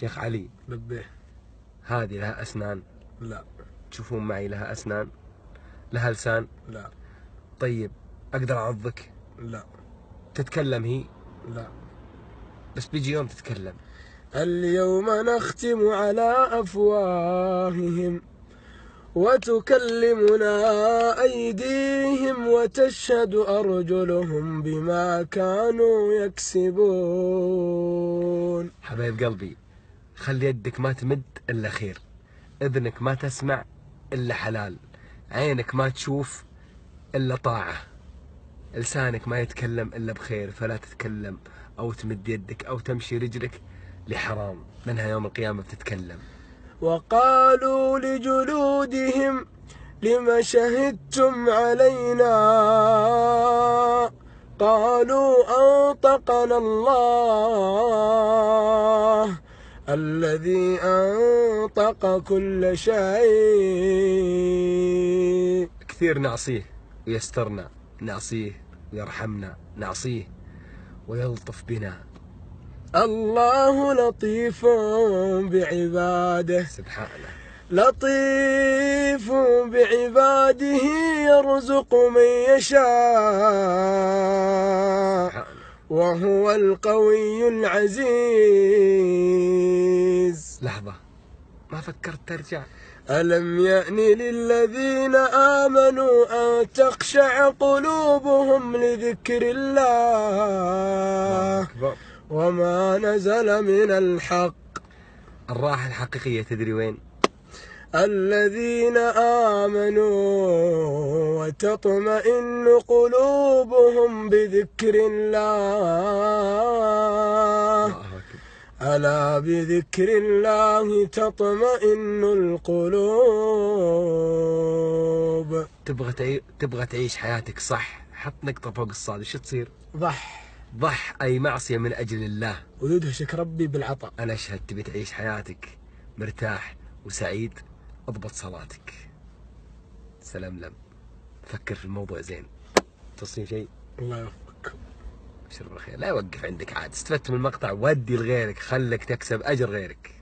شيخ علي، لبيه. هذه لها أسنان؟ لا. تشوفون معي لها أسنان؟ لها لسان؟ لا. طيب أقدر أعضك؟ لا. تتكلم هي؟ لا. بس بيجي يوم تتكلم. اليوم نختم على أفواههم وتكلمنا أيديهم وتشهد أرجلهم بما كانوا يكسبون. حبايب قلبي، خلي يدك ما تمد إلا خير، إذنك ما تسمع إلا حلال، عينك ما تشوف إلا طاعة، لسانك ما يتكلم إلا بخير، فلا تتكلم أو تمد يدك أو تمشي رجلك لحرام، منها يوم القيامة بتتكلم. وقالوا لجلودهم لم شهدتم علينا قالوا أنطقنا الله الذي أنطق كل شيء. كثير نعصيه ويسترنا، نعصيه ويرحمنا، نعصيه ويلطف بنا. الله لطيف بعباده، سبحانه لطيف بعباده يرزق من يشاء سبحانه. وهو القوي العزيز. لحظة، ما فكرت ترجع؟ ألم يأن للذين آمنوا أن تخشع قلوبهم لذكر الله وما نزل من الحق. الراحة الحقيقية تدري وين؟ الذين آمنوا وتطمئن قلوبهم بذكر الله ألا بذكر الله تطمئن القلوب. تبغى تعيش حياتك صح، حط نقطة فوق الصاد، وش تصير؟ ضح أي معصية من أجل الله ويدهشك ربي بالعطاء. أنا أشهد. تبي تعيش حياتك مرتاح وسعيد، اضبط صلاتك، سلام، فكر في الموضوع زين. تصير شيء؟ الله يوفقك. اشرب الخير، لا يوقف عندك عاد، استفدت من المقطع ودي لغيرك، خلك تكسب أجر غيرك.